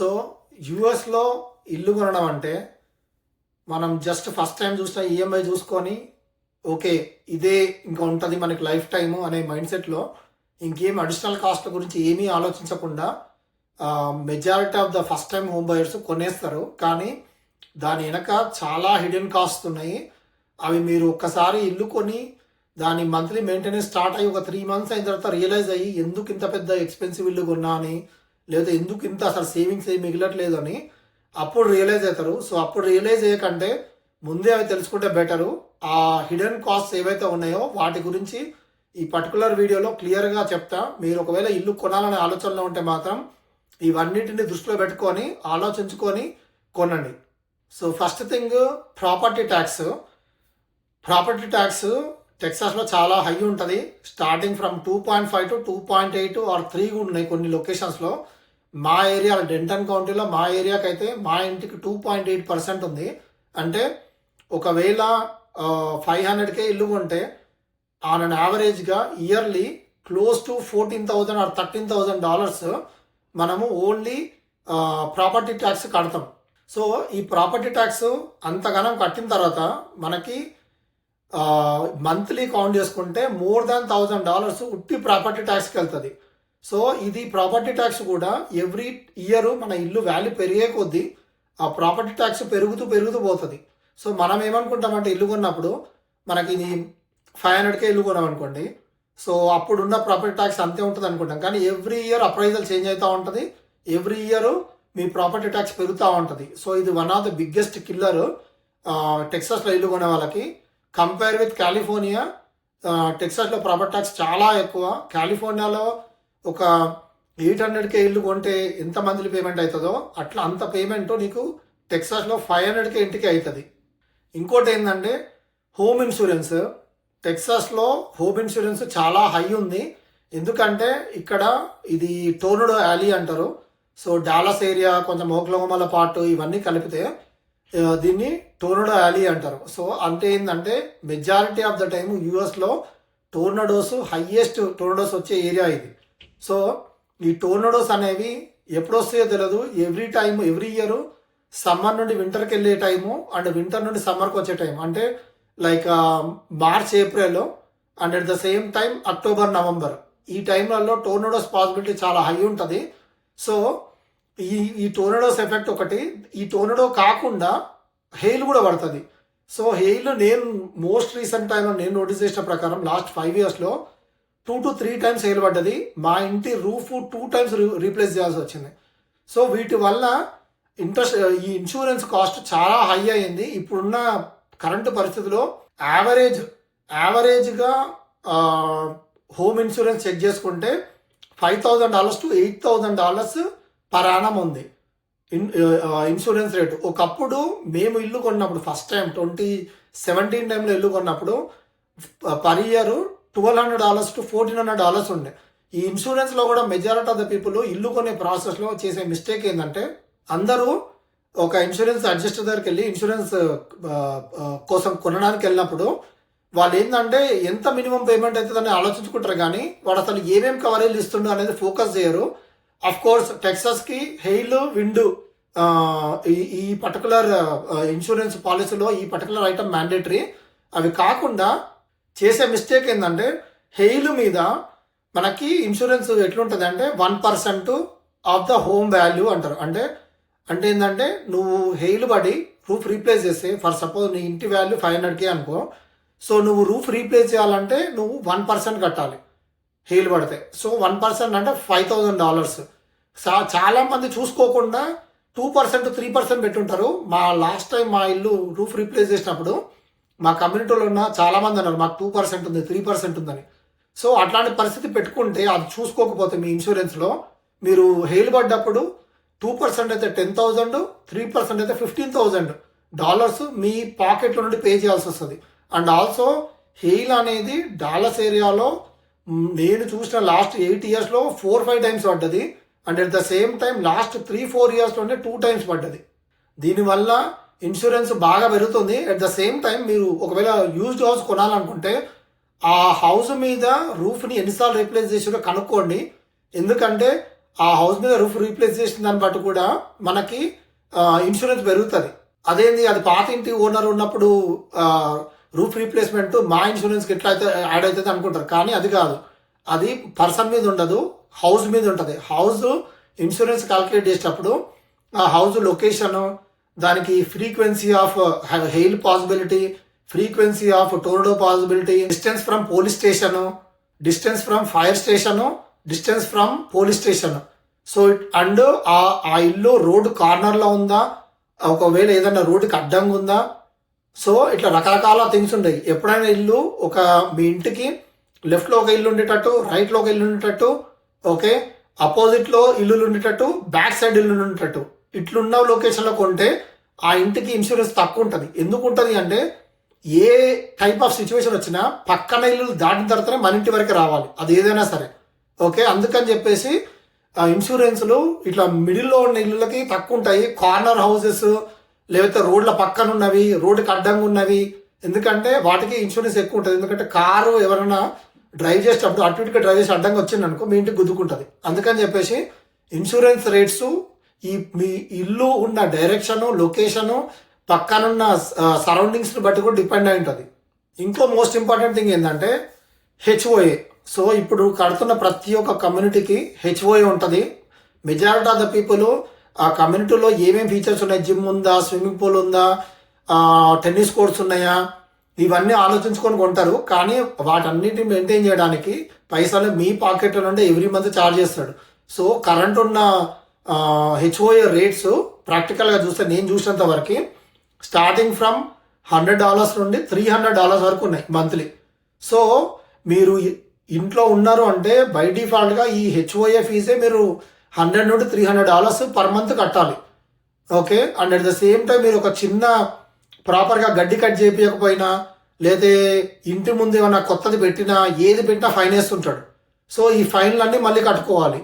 So యూఎస్లో ఇల్లు కొనడం అంటే మనం జస్ట్ ఫస్ట్ టైం చూసిన ఈఎంఐ చూసుకొని ఓకే ఇదే ఇంకా ఉంటుంది మనకి లైఫ్ టైము అనే మైండ్ సెట్లో ఇంకేం అడిషనల్ కాస్ట్ గురించి ఏమీ ఆలోచించకుండా majority of the first time home buyers కొనేస్తారు. కానీ దాని వెనక చాలా హిడెన్ కాస్ట్ ఉన్నాయి. అవి మీరు ఒక్కసారి ఇల్లు కొని దాని మంత్లీ మెయింటెనెన్స్ స్టార్ట్ అయ్యి ఒక 3 months అయిన తర్వాత రియలైజ్ అయ్యి ఎందుకు ఇంత పెద్ద ఎక్స్పెన్సివ్ ఇల్లు కొన్నా అని, లేదా ఎందుకు ఇంత అసలు సేవింగ్స్ ఏమి మిగలట్లేదు అని అప్పుడు రియలైజ్ అవుతారు. సో అప్పుడు రియలైజ్ అయ్యకంటే ముందే అవి తెలుసుకుంటే బెటరు. ఆ హిడెన్ కాస్ట్ ఏవైతే ఉన్నాయో వాటి గురించి ఈ పర్టికులర్ వీడియోలో క్లియర్గా చెప్తా. మీరు ఒకవేళ ఇల్లు కొనాలనే ఆలోచనలో ఉంటే మాత్రం ఇవన్నిటిని దృష్టిలో పెట్టుకొని ఆలోచించుకొని కొనండి. So first thing property tax. Property tax టెక్సాస్లో చాలా హై ఉంటుంది. స్టార్టింగ్ ఫ్రమ్ 2.5 to 2.8 ఆర్ 3 కూడా ఉన్నాయి కొన్ని లొకేషన్స్లో. మా ఏరియా డెంటన్ కౌంటీలో మా ఏరియాకి అయితే మా ఇంటికి 2.8% ఉంది. అంటే ఒకవేళ 500K ఇల్లు కొంటే ఆన్ అన్ యావరేజ్గా ఇయర్లీ క్లోజ్ టు $14,000 ఆర్ $13,000 మనము ఓన్లీ ప్రాపర్టీ ట్యాక్స్ కడతాం. సో ఈ ప్రాపర్టీ ట్యాక్స్ అంతగానం కట్టిన తర్వాత మనకి మంత్లీ కౌంట్ చేసుకుంటే మోర్ దాన్ $1,000 ఉట్టి ప్రాపర్టీ ట్యాక్స్కి వెళ్తుంది. సో ఇది ప్రాపర్టీ ట్యాక్స్ కూడా ఎవ్రీ ఇయర్ మన ఇల్లు వాల్యూ పెరిగే కొద్దీ ఆ ప్రాపర్టీ ట్యాక్స్ పెరుగుతూ పోతుంది. సో మనం ఏమనుకుంటామంటే ఇల్లు కొన్నప్పుడు మనకి ఇది 500K ఇల్లు కొన్నాం అనుకోండి, సో అప్పుడున్న ప్రాపర్టీ ట్యాక్స్ అంతే ఉంటుంది అనుకుంటాం. కానీ ఎవ్రీ ఇయర్ అప్రైజల్ చేంజ్ అవుతూ ఉంటుంది. ఎవ్రీ ఇయర్ మీ ప్రాపర్టీ ట్యాక్స్ పెరుగుతూ ఉంటుంది. సో ఇది one of the biggest killer టెక్సాస్లో ఇల్లు కొనే వాళ్ళకి. కంపేర్ విత్ కాలిఫోర్నియా, టెక్సాస్లో ప్రాపర్టీ ట్యాక్స్ చాలా ఎక్కువ. కాలిఫోర్నియాలో ఒక 800K ఇల్లు కొంటే ఎంత మంత్లీ పేమెంట్ అవుతుందో అట్లా అంత పేమెంట్ నీకు టెక్సాస్లో 500K ఇంటికి అవుతుంది. ఇంకోటి ఏంటంటే హోమ్ ఇన్సూరెన్స్. టెక్సాస్లో హోమ్ ఇన్సూరెన్స్ చాలా హై ఉంది. ఎందుకంటే ఇక్కడ ఇది టోర్నడో వ్యాలీ అంటారు. సో డాలస్ ఏరియా, కొంచెం ఓక్లహోమా పార్ట్ ఇవన్నీ కలిపితే దీన్ని టోర్నడో వ్యాలీ అంటారు. సో అంటే ఏంటంటే మెజారిటీ ఆఫ్ ద టైమ్ యూఎస్లో టోర్నడోస్ హైయెస్ట్ టోర్నడోస్ వచ్చే ఏరియా ఇది. సో ఈ టోర్నడోస్ అనేవి ఎప్పుడు వస్తాయో తెలియదు. ఎవ్రీ ఇయర్ సమ్మర్ నుండి వింటర్కి వెళ్ళే టైము అండ్ వింటర్ నుండి సమ్మర్కి వచ్చే టైం అంటే like March April and at the same time October November ఈ టైంలలో టోర్నడోస్ పాసిబిలిటీ చాలా హై ఉంటుంది. సో ఈ టోర్నడోస్ ఎఫెక్ట్ ఒకటి. ఈ టోర్నడో కాకుండా హెయిల్ కూడా పడుతుంది. సో హెయిల్ నేను మోస్ట్ రీసెంట్ టైంలో నేను నోటీస్ చేసిన ప్రకారం లాస్ట్ 5 yearsలో 2 to 3 times హెయిల్ పడ్డది. మా ఇంటి రూఫ్ 2 times రీప్లేస్ చేయాల్సి వచ్చింది. సో వీటి వల్ల ఈ ఇన్సూరెన్స్ కాస్ట్ చాలా హై అయింది. ఇప్పుడున్న కరెంటు పరిస్థితిలో యావరేజ్గా హోమ్ ఇన్సూరెన్స్ చెక్ చేసుకుంటే $5,000 to $8,000 పర్ యానం ఉంది ఇన్సూరెన్స్ రేటు. ఒకప్పుడు మేము ఇల్లు కొన్నప్పుడు ఫస్ట్ టైం 2017 టైంలో ఇల్లు కొన్నప్పుడు పర్ ఇయర్ $1,200 to $1,400 ఉండే. ఈ ఇన్సూరెన్స్లో కూడా మెజారిటీ ఆఫ్ ద పీపుల్ ఇల్లు కొనే ప్రాసెస్లో చేసే మిస్టేక్ ఏంటంటే అందరూ ఒక ఇన్సూరెన్స్ అడ్జస్టర్ దగ్గరికి వెళ్ళి ఇన్సూరెన్స్ కోసం కొనడానికి వెళ్ళినప్పుడు వాళ్ళు ఏంటంటే ఎంత మినిమం పేమెంట్ అవుతుందని ఆలోచించుకుంటారు. కానీ వాడు అసలు ఏమేమి కవరేజ్ ఇస్తుండో అనేది ఫోకస్ చేయరు. అఫ్ కోర్స్ టెక్సాస్కి హెయిల్, విండ్ ఈ పర్టికులర్ ఇన్సూరెన్స్ పాలసీలో ఈ పర్టికులర్ ఐటమ్ మ్యాండేటరీ. అవి కాకుండా చేసే మిస్టేక్ ఏంటంటే హెయిల్ మీద మనకి ఇన్సూరెన్స్ ఎట్లుంటుంది అంటే 1% ఆఫ్ ద హోమ్ వాల్యూ అంటారు. అంటే ఏంటంటే నువ్వు హెయిల్ పడి రూఫ్ రీప్లేస్ చేస్తే ఫర్ సపోజ్ నీ ఇంటి వాల్యూ 500K అనుకో. సో నువ్వు రూఫ్ రీప్లేస్ చేయాలంటే నువ్వు 1% కట్టాలి హెయిల్ పడితే. సో 1% అంటే $5,000. చాలా మంది చూసుకోకుండా 2% 3% పెట్టుంటారు. మా లాస్ట్ టైం మా ఇల్లు రూఫ్ రీప్లేస్ చేసినప్పుడు మా కమ్యూనిటీలో ఉన్న చాలా మంది అన్నారు మాకు 2% ఉంది 3% ఉందని. సో అట్లాంటి పరిస్థితి పెట్టుకుంటే అది చూసుకోకపోతే మీ ఇన్సూరెన్స్లో మీరు హెయిల్ పడ్డప్పుడు 2% అయితే $10,000, 3% అయితే $15,000 మీ పాకెట్లో నుండి పే చేయాల్సి వస్తుంది. అండ్ ఆల్సో హెయిల్ అనేది డాలస్ ఏరియాలో నేను చూసిన లాస్ట్ 8 yearsలో 4-5 times పడ్డది. And at the same time last 3-4 yearsలోనే 2 times పడ్డది. దీనివల్ల ఇన్సూరెన్స్ బాగా పెరుగుతుంది. అట్ ద సేమ్ టైం మీరు ఒకవేళ యూజ్డ్ హౌస్ కొనాలనుకుంటే ఆ హౌస్ మీద రూఫ్ని ఎన్నిసార్లు రీప్లేస్ చేసారో కనుక్కోండి. ఎందుకంటే ఆ హౌస్ మీద రూఫ్ రీప్లేస్ చేసిన దాన్ని బట్టి కూడా మనకి ఇన్సూరెన్స్ పెరుగుతుంది. అదేంది అది పాత ఇంటి ఓనర్ ఉన్నప్పుడు రూఫ్ రీప్లేస్మెంట్ మా ఇన్సూరెన్స్కి ఎట్లా అయితే యాడ్ అవుతుంది అనుకుంటారు, కానీ అది కాదు. అది పర్సన్ మీద ఉండదు, హౌస్ మీద ఉంటుంది. హౌస్ ఇన్సూరెన్స్ క్యాల్కులేట్ చేసేటప్పుడు ఆ హౌస్ లొకేషను, దానికి frequency of hail possibility, frequency of tornado possibility, distance from police station, distance from fire station, distance from police station. So and ఆ ఇల్లు రోడ్డు కార్నర్లో ఉందా, ఒకవేళ ఏదైనా రోడ్డుకి అడ్డంగా ఉందా. సో ఇట్లా రకరకాల థింగ్స్ ఉంటాయి. ఎప్పుడైనా ఇల్లు మీ ఇంటికి లెఫ్ట్లో ఒక ఇల్లు ఉండేటట్టు, రైట్లో ఒక ఇల్లు ఉండేటట్టు, ఓకే, అపోజిట్లో ఇల్లులు ఉండేటట్టు, బ్యాక్ సైడ్ ఇల్లు ఉండేటట్టు, ఇట్లున్న లొకేషన్లో కొంటే ఆ ఇంటికి ఇన్సూరెన్స్ తక్కువ ఉంటుంది. ఎందుకు ఉంటుంది అంటే ఏ టైప్ ఆఫ్ సిచ్యువేషన్ వచ్చినా పక్కన ఇల్లు దాటిన తర్వాతనే మన ఇంటి వరకు రావాలి, అది ఏదైనా సరే, ఓకే. అందుకని చెప్పేసి ఇన్సూరెన్స్లు ఇట్లా మిడిల్లో ఉన్న ఇళ్ళకి తక్కువ ఉంటాయి. కార్నర్ హౌసెస్ లేకపోతే రోడ్ల పక్కన ఉన్నవి, రోడ్డుకి అడ్డంగా ఉన్నవి, ఎందుకంటే వాటికి ఇన్సూరెన్స్ ఎక్కువ ఉంటుంది. ఎందుకంటే కారు ఎవరైనా డ్రైవ్ చేసేటప్పుడు అటు ఇటుగా డ్రైవ్ చేసి అడ్డంగా వచ్చింది అనుకో మీ ఇంటికి గుద్దుకుంటుంది. అందుకని చెప్పేసి ఇన్సూరెన్స్ రేట్స్ మీ ఇల్లు ఉన్న డైరెక్షను, లొకేషను, పక్కనున్న సరౌండింగ్స్ని బట్టి కూడా డిపెండ్ అయి ఉంటుంది. ఇంకో మోస్ట్ ఇంపార్టెంట్ థింగ్ ఏంటంటే హెచ్ఓఏ. సో ఇప్పుడు కడుతున్న ప్రతి ఒక్క కమ్యూనిటీకి హెచ్ఓఏ ఉంటుంది. మెజారిటీ ఆఫ్ ద పీపుల్ ఆ కమ్యూనిటీలో ఏమేమి ఫీచర్స్ ఉన్నాయి, జిమ్ ఉందా, స్విమ్మింగ్ పూల్ ఉందా, టెన్నిస్ కోర్ట్స్ ఉన్నాయా, ఇవన్నీ ఆలోచించుకొని కొంటారు. కానీ వాటన్నిటిని మెయింటైన్ చేయడానికి పైసలు మీ పాకెట్ నుండి ఎవ్రీ మంత్ ఛార్జ్ చేస్తాడు. సో కరెంట్ ఉన్న హెచ్ఓఏ రేట్స్ ప్రాక్టికల్గా చూస్తే నేను చూసినంత వరకు స్టార్టింగ్ ఫ్రమ్ $100 నుండి $300 వరకు ఉన్నాయి మంత్లీ. సో మీరు ఇంట్లో ఉన్నారు అంటే బై డిఫాల్ట్గా ఈ హెచ్ఓఏ ఫీజే మీరు $100 నుండి $300 పర్ మంత్ కట్టాలి, okay. And at the same time మీరు ఒక చిన్న ప్రాపర్గా గడ్డి కట్ చేయకపోయినా లేదా ఇంటి ముందు ఏమన్నా కొత్తది పెట్టినా ఏది పెట్టినా ఫైన్ వేస్తుంటాడు. సో ఈ ఫైన్లన్నీ మళ్ళీ కట్టుకోవాలి.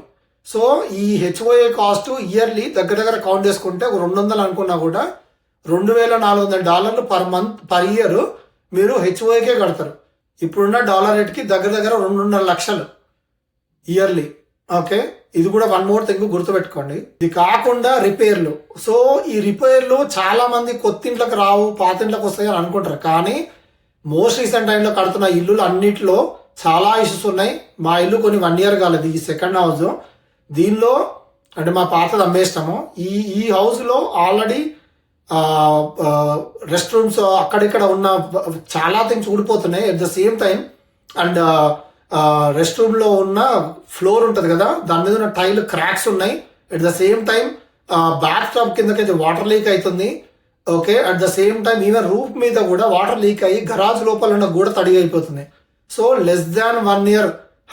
సో ఈ హెచ్ఓఏ కాస్ట్ ఇయర్లీ దగ్గర దగ్గర కౌంట్ చేసుకుంటే ఒక 200 అనుకున్నా కూడా $2,400 పర్ మంత్ పర్ ఇయర్ మీరు హెచ్ఓఏకే కడతారు. ఇప్పుడున్న డాలర్ రేట్కి దగ్గర దగ్గర 2.5 లక్షలు ఇయర్లీ, ఓకే. ఇది కూడా వన్ మోర్ థింగ్ గుర్తుపెట్టుకోండి. ఇది కాకుండా రిపేర్లు. సో ఈ రిపేర్లు చాలా మంది కొత్త ఇంట్లోకి రావు, పాత ఇంట్లోకి వస్తాయి అని అనుకుంటారు. కానీ మోస్ట్ రీసెంట్ టైంలో కడుతున్న ఇల్లులు అన్నింటిలో చాలా ఇష్యూస్ ఉన్నాయి. మా ఇల్లు కొన్ని 1 year కాలేదు, ఈ సెకండ్ హౌస్. దీనిలో అంటే మా పాతది అమ్మేస్తాము. ఈ హౌస్లో ఆల్రెడీ రెస్ట్ రూమ్స్ అక్కడిక్కడ ఉన్న చాలా థింగ్స్ ఊడిపోతున్నాయి. At the same time and rest రూమ్లో ఉన్న ఫ్లోర్ ఉంటుంది కదా, దాని మీద ఉన్న టైల్ క్రాక్స్ ఉన్నాయి. At the same time back top కిందకైతే వాటర్ లీక్ అవుతుంది, okay. At the same time even roof మీద కూడా వాటర్ లీక్ అయ్యి గరాజ్ లోపల ఉన్న గోడ తడిగా అయిపోతుంది. సో లెస్ దాన్ 1 year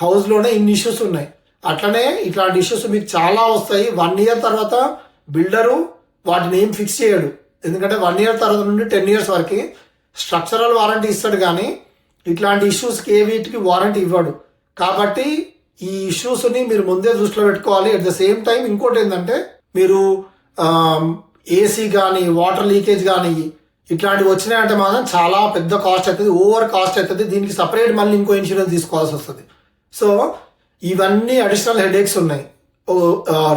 హౌస్లోనే ఇన్ని ఇష్యూస్ ఉన్నాయి. అట్లనే ఇట్లాంటి ఇష్యూస్ మీకు చాలా వస్తాయి. 1 year తర్వాత బిల్డరు వాటిని ఏం ఫిక్స్ చేయడు. ఎందుకంటే 1 year తర్వాత నుండి 10 years వరకు స్ట్రక్చరల్ వారంటీ ఇస్తాడు, కానీ ఇట్లాంటి ఇష్యూస్కి ఏ వీటికి వారంటీ ఇవ్వడు. కాబట్టి ఈ ఇష్యూస్ని మీరు ముందే దృష్టిలో పెట్టుకోవాలి. అట్ ద సేమ్ టైం ఇంకోటి ఏంటంటే మీరు ఏసీ కానీ వాటర్ లీకేజ్ కానీ ఇట్లాంటివి వచ్చినాయంటే మాత్రం చాలా పెద్ద కాస్ట్ అవుతుంది, ఓవర్ కాస్ట్ అవుతుంది. దీనికి సపరేట్ మళ్ళీ ఇంకో ఇన్సూరెన్స్ తీసుకోవాల్సి వస్తుంది. సో ఇవన్నీ అడిషనల్ హెడేక్స్ ఉన్నాయి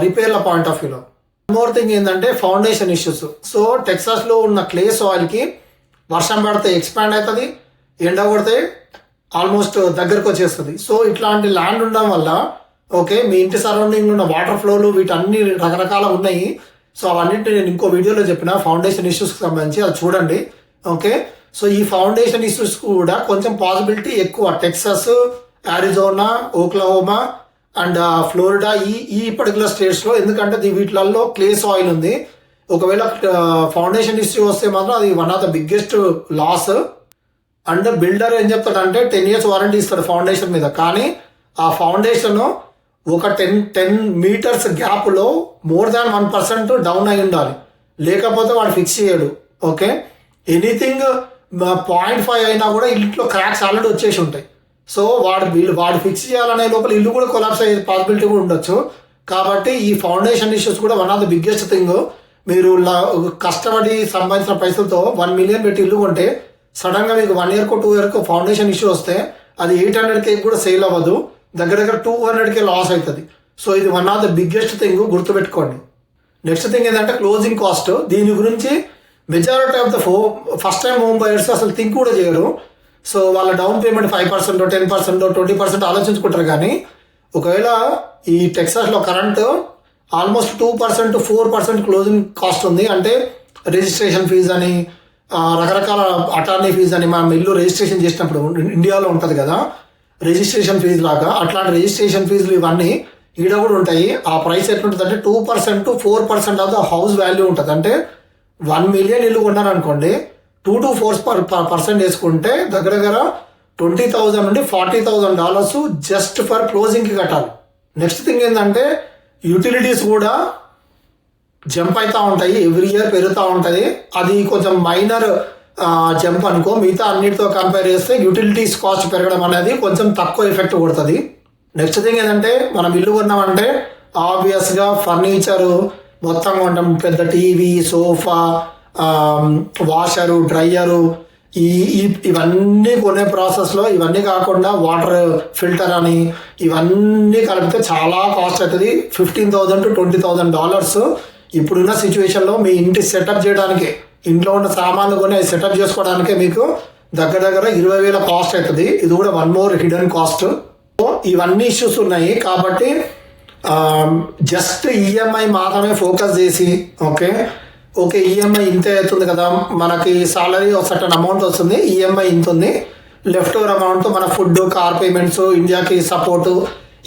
రిపేర్ల పాయింట్ ఆఫ్ వ్యూలో. మోర్ థింగ్ ఏంటంటే ఫౌండేషన్ ఇష్యూస్. సో టెక్సాస్లో ఉన్న క్లే సాయిల్కి వర్షం పడితే ఎక్స్పాండ్ అవుతుంది, ఎండ కొడితే ఆల్మోస్ట్ దగ్గరకు వచ్చేస్తుంది. సో ఇట్లాంటి ల్యాండ్ ఉండడం వల్ల ఓకే మీ ఇంటి సరౌండింగ్ ఉన్న వాటర్ ఫ్లోలు వీటన్ని రకరకాల ఉన్నాయి. సో అవన్నింటిని నేను ఇంకో వీడియోలో చెప్పిన ఫౌండేషన్ ఇష్యూస్కి సంబంధించి, అది చూడండి, ఓకే. సో ఈ ఫౌండేషన్ ఇష్యూస్ కూడా కొంచెం పాసిబిలిటీ ఎక్కువ Texas, Arizona, Oklahoma and Florida ఈ పర్టికులర్ స్టేట్స్లో. ఎందుకంటే వీటిలలో క్లే సాయిల్ ఉంది. ఒకవేళ ఫౌండేషన్ ఇష్యూ వస్తే మాత్రం అది one of the biggest loss. And builder ఏం చెప్తాడంటే 10 years వారంటీ ఇస్తాడు ఫౌండేషన్ మీద, కానీ ఆ ఫౌండేషన్ ఒక 10 meters గ్యాప్లో మోర్ దాన్ 1% డౌన్ అయి ఉండాలి, లేకపోతే వాడు ఫిక్స్ చేయడు, ఓకే. ఎనీథింగ్ 0.5 అయినా కూడా ఇంట్లో క్రాక్స్ ఆల్రెడీ వచ్చేసి ఉంటాయి. సో వాడు ఫిక్స్ చేయాలనే లోపల ఇల్లు కూడా కొలాప్స్ అయ్యే పాసిబిలిటీ కూడా ఉండొచ్చు. కాబట్టి ఈ ఫౌండేషన్ ఇష్యూస్ కూడా one of the biggest thing. మీరు కష్టపడి సంబంధించిన పైసలతో 1 million పెట్టి ఇల్లు కొంటే సడన్గా మీకు 1 year 2 year ఫౌండేషన్ ఇష్యూ వస్తే అది 800K కూడా సేల్ అవ్వదు, దగ్గర దగ్గర 200K లాస్ అవుతుంది. సో ఇది one of the biggest thing, గుర్తుపెట్టుకోండి. నెక్స్ట్ థింగ్ ఏంటంటే క్లోజింగ్ కాస్ట్. దీని గురించి majority of the first time home buyers అసలు థింక్ కూడా చేయరు. సో వాళ్ళ డౌన్ పేమెంట్ 5%, 10%, 20% ఆలోచించుకుంటారు. కానీ ఒకవేళ ఈ టెక్సాస్లో కరెంట్ ఆల్మోస్ట్ 2%, 4% క్లోజింగ్ కాస్ట్ ఉంది. అంటే రిజిస్ట్రేషన్ ఫీజు అని, రకరకాల అటార్నీ ఫీజు అని, మనం ఇల్లు రిజిస్ట్రేషన్ చేసినప్పుడు ఇండియాలో ఉంటుంది కదా రిజిస్ట్రేషన్ ఫీజు లాగా, అట్లాంటి రిజిస్ట్రేషన్ ఫీజులు ఇవన్నీ ఈడ కూడా ఉంటాయి. ఆ ప్రైస్ ఎట్లుంటుంది అంటే 2% to 4% of the house value ఉంటుంది. అంటే 1 million ఇల్లు కొన్నారనుకోండి, 2 to 4% వేసుకుంటే దగ్గర దగ్గర $20,000 నుండి $40,000 జస్ట్ ఫర్ క్లోజింగ్కి కట్టాలి. నెక్స్ట్ థింగ్ ఏంటంటే యూటిలిటీస్ కూడా జంప్ అవుతూ ఉంటాయి, ఎవ్రీ ఇయర్ పెరుగుతూ ఉంటుంది. అది కొంచెం మైనర్ జంప్ అనుకో, మిగతా అన్నిటితో కంపేర్ చేస్తే యూటిలిటీస్ కాస్ట్ పెరగడం అనేది కొంచెం తక్కువ ఎఫెక్ట్ కొడుతుంది. నెక్స్ట్ థింగ్ ఏంటంటే మనం ఇల్లు కొన్నామంటే ఆబ్వియస్గా ఫర్నిచరు మొత్తం కొంటాం. పెద్ద టీవీ, సోఫా, వాషరు, డ్రయ్యరు, ఇవన్నీ కొనే ప్రాసెస్లో ఇవన్నీ కాకుండా వాటర్ ఫిల్టర్ అని ఇవన్నీ కలిపితే చాలా కాస్ట్ అవుతుంది. $15,000 to $20,000 ఇప్పుడున్న సిచ్యువేషన్లో మీ ఇంటి సెటప్ చేయడానికి, ఇంట్లో ఉన్న సామాన్లు కొని సెటప్ చేసుకోవడానికే మీకు దగ్గర దగ్గర 20,000 కాస్ట్ అవుతుంది. ఇది కూడా వన్ మోర్ హిడెన్ కాస్ట్. ఇవన్నీ ఇష్యూస్ ఉన్నాయి కాబట్టి జస్ట్ ఈఎంఐ మాత్రమే ఫోకస్ చేసి ఓకే ఈఎంఐ ఇంతే అవుతుంది కదా, మనకి సాలరీ సర్టన్ అమౌంట్ వస్తుంది, ఈఎంఐ ఇంత ఉంది, లెఫ్ట్ ఓవర్ అమౌంట్ మన ఫుడ్, కార్ పేమెంట్స్, ఇండియాకి సపోర్టు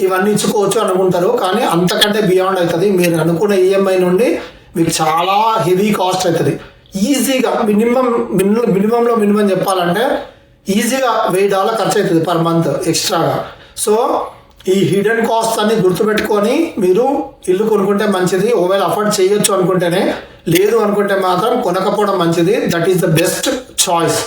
ఇవన్నీ ఇచ్చుకోవచ్చు అనుకుంటారు. కానీ అంతకంటే బియాండ్ అవుతుంది. మీరు అనుకున్న ఈఎంఐ నుండి మీకు చాలా హెవీ కాస్ట్ అవుతుంది. ఈజీగా మినిమంలో మినిమం చెప్పాలంటే ఈజీగా $1,000 ఖర్చు అవుతుంది పర్ మంత్ ఎక్స్ట్రాగా. సో ఈ హిడెన్ కాస్ట్ అన్ని గుర్తుపెట్టుకొని మీరు ఇల్లు కొనుక్కుంటే మంచిది. ఒకవేళ అఫోర్డ్ చేయొచ్చు అనుకుంటేనే, లేదు అనుకుంటే మాత్రం కొనకపోవడం మంచిది. That is the best choice.